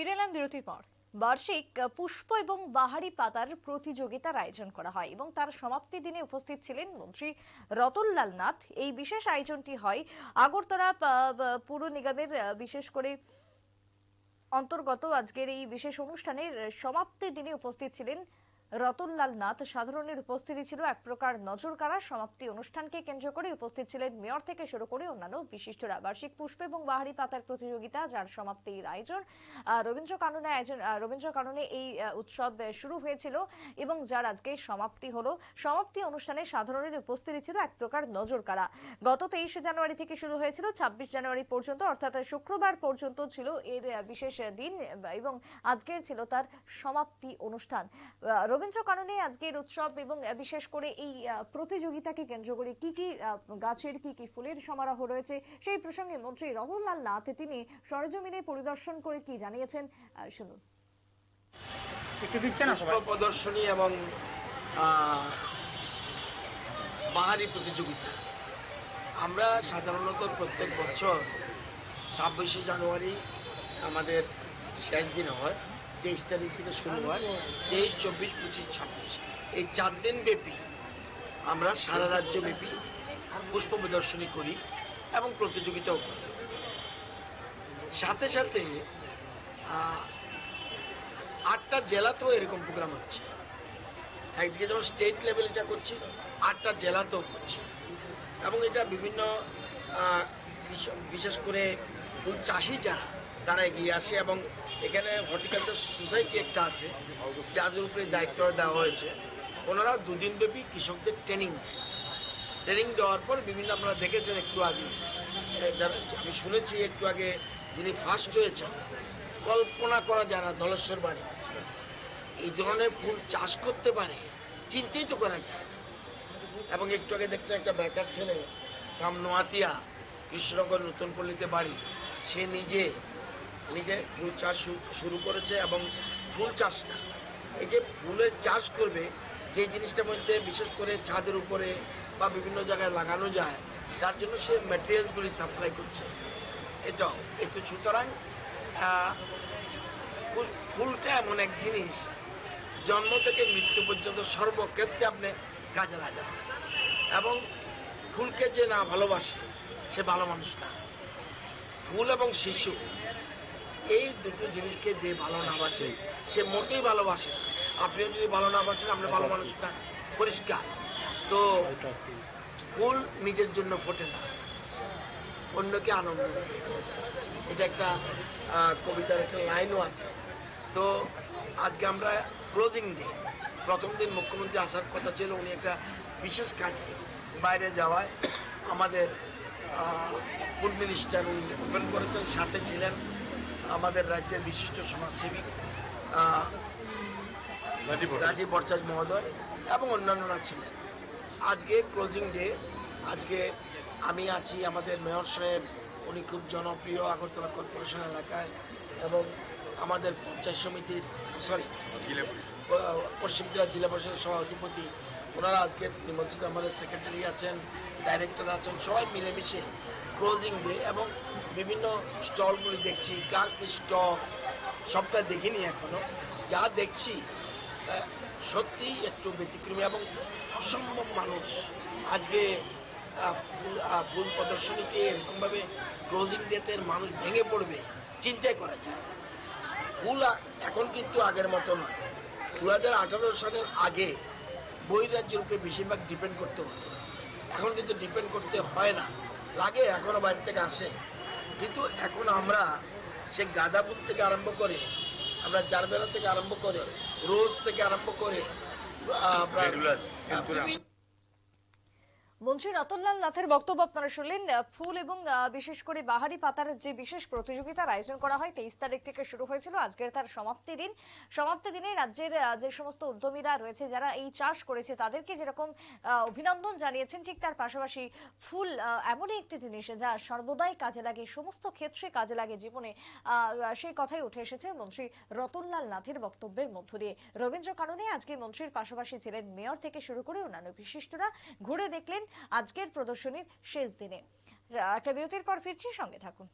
ফিরে এলাম বিরতির পর। বার্ষিক পুষ্প এবং বাহারি পাতার প্রতিযোগিতার আয়োজন করা হয় এবং তার সমাপ্তি দিনে উপস্থিত ছিলেন মন্ত্রী রতনলাল নাথ। এই বিশেষ আয়োজনটি হয় আগরতলা পুর নিগমের বিশেষ করে অন্তর্গত। আজকের এই বিশেষ অনুষ্ঠানের সমাপ্তি দিনে উপস্থিত ছিলেন রতনলাল নাথ। সাধারণের উপস্থিতি ছিল এক প্রকার নজর কাড়া। সমাপ্তি অনুষ্ঠানকে কেন্দ্র করে উপস্থিত ছিলেন মেয়র থেকে শুরু করে অন্যান্য বিশিষ্টরা। বার্ষিক পুষ্প এবং বাহারি পাতার প্রতিযোগিতা, যার সমাপ্তির আয়োজন রবীন্দ্র কাননে এই উৎসব শুরু হয়েছিল এবং যার আজকে সমাপ্তি হলো। সমাপ্তি অনুষ্ঠানে সাধারণের উপস্থিতি ছিল এক প্রকার নজর কাড়া। গত 23 জানুয়ারি থেকে শুরু হয়েছিল, 26 জানুয়ারি পর্যন্ত, অর্থাৎ শুক্রবার পর্যন্ত ছিল এর বিশেষ দিন এবং আজকের ছিল তার সমাপ্তি অনুষ্ঠান। রবীন্দ্র কাননে আজকের উৎসব এবং বিশেষ করে এই প্রতিযোগিতাকে কেন্দ্র করে কি কি গাছের কি কি ফুলের সমারোহ রয়েছে সেই প্রসঙ্গে মন্ত্রী রতনলাল নাথ তিনি সরেজমিনে পরিদর্শন করে কি জানিয়েছেন শুনুন। পুষ্প প্রদর্শনী এবং বাহারি প্রতিযোগিতা আমরা সাধারণত প্রত্যেক বছর 26 জানুয়ারি আমাদের শেষ দিন হয়। 23 তারিখ থেকে শুরু হয়, 23, 24, 25, 26 এই 4 দিন ব্যাপী আমরা সারা রাজ্য ব্যাপী পুষ্প প্রদর্শনী করি এবং প্রতিযোগিতাও করি। সাথে সাথে 8টা জেলাতেও এরকম প্রোগ্রাম হচ্ছে। একদিকে যেমন স্টেট লেভেল এটা করছি, 8টা জেলাতেও করছি এবং এটা বিভিন্ন বিশেষ করে ফুল চাষি যারা তারা এগিয়ে আসে এবং এখানে হর্টিকালচার সোসাইটি একটা আছে যাদের উপরে দায়িত্ব দেওয়া হয়েছে। ওনারা 2 দিন ব্যাপী কৃষকদের ট্রেনিং দেয়। ট্রেনিং দেওয়ার পর বিভিন্ন আপনারা দেখেছেন একটু আগে, আমি শুনেছি একটু আগে যিনি ফার্স্ট হয়েছেন, কল্পনা করা যায় না ধলেশ্বর বাড়ি এই ধরনের ফুল চাষ করতে পারে, চিন্তাই তো করা যায়। এবং একটু আগে দেখছেন একটা বেকার ছেলে সামনোয়াতিয়া, কৃষ্ণনগর নতুন পল্লীতে বাড়ি, সে নিজে ফুল চাষ শুরু করেছে এবং ফুল চাষ না, এই যে ফুলের চাষ করবে যে জিনিসটার মধ্যে বিশেষ করে ছাদের উপরে বা বিভিন্ন জায়গায় লাগানো যায়, তার জন্য সে ম্যাটেরিয়ালসগুলি সাপ্লাই করছে। এটাও এতে সুতরাং ফুলটা এমন এক জিনিস জন্ম থেকে মৃত্যু পর্যন্ত সর্বক্ষেত্রে আপনি কাজে লাগান এবং ফুলকে যে না ভালোবাসে সে ভালো মানুষ না। ফুল এবং শিশু এই দুটো জিনিসকে যে ভালো না বাসে সে মোটেই ভালোবাসে না। আপনিও যদি ভালো না বাসেন আপনি ভালো মানুষ না, পরিষ্কার। তো ফুল নিজের জন্য ফোটে না, অন্যকে আনন্দ দেয়। এটা একটা কবিতার একটা লাইনও আছে। তো আজকে আমরা ক্লোজিং ডে, প্রথম দিন মুখ্যমন্ত্রী আসার কথা ছিল, উনি একটা বিশেষ কাজে বাইরে যাওয়ায় আমাদের ফুড মিনিস্টার উনি ওপেন করেছেন। সাথে ছিলেন আমাদের রাজ্যের বিশিষ্ট সমাজসেবী রাজীব ভট্টাচার্য মহোদয় এবং অন্যান্যরা ছিলেন। আজকে ক্লোজিং ডে, আজকে আমি আছি, আমাদের মেয়র সাহেব উনি খুব জনপ্রিয় আগরতলা কর্পোরেশন এলাকায় এবং আমাদের পঞ্চায়েত সমিতির পশ্চিম জেলা পরিষদের সভাধিপতি, ওনারা আজকে নিমন্ত্রিত, আমাদের সেক্রেটারি আছেন, ডাইরেক্টর আছেন, সবাই মিলেমিশে ক্লোজিং ডে এবং বিভিন্ন স্টলগুলি দেখছি। কার কি স্টল সবটা দেখিনি এখনো, যা দেখছি সত্যি একটু ব্যতিক্রমী এবং অসম্ভব মানুষ। আজকে ফুল প্রদর্শনীতে এরকমভাবে ক্লোজিং ডেতে মানুষ ভেঙে পড়বে চিন্তাই করা যায়। ফুল এখন কিন্তু আগের মতো নয়। 2018 সালের আগে বহিরাজ্যের উপরে বেশিরভাগ ডিপেন্ড করতে হতো, এখন কিন্তু ডিপেন্ড করতে হয় না। লাগে এখনো বাইরে থেকে আসে, কিন্তু এখন আমরা সে গাঁদা ফুল থেকে আরম্ভ করে, আমরা জারবেরা থেকে আরম্ভ করে, রোজ থেকে আরম্ভ করে মন্ত্রী রতনলাল নাথের বক্তব্য আপনারা শুনলেন। ফুল এবং বিশেষ করে বাহারি পাতার যে বিশেষ প্রতিযোগিতার আয়োজন করা হয় 23 তারিখ থেকে শুরু হয়েছিল, আজকের তার সমাপ্তি দিন। সমাপ্তি দিনে রাজ্যের যে সমস্ত উদ্যমীরা রয়েছে যারা এই চাষ করেছে তাদেরকে যেরকম অভিনন্দন জানিয়েছেন, ঠিক তার পাশাপাশি ফুল এমনই একটি জিনিস যা সর্বদাই কাজে লাগে, সমস্ত ক্ষেত্রে কাজে লাগে জীবনে, সেই কথাই উঠে এসেছে মন্ত্রী রতনলাল নাথের বক্তব্যের মধ্য দিয়ে। রবীন্দ্র কাননে আজকে মন্ত্রীর পাশাপাশি ছিলেন মেয়র থেকে শুরু করে অন্যান্য বিশিষ্টরা। ঘুরে দেখলেন আজকের প্রদর্শনীর শেষ দিনে। একটা বিরতির পর ফিরছি, সঙ্গে থাকুন।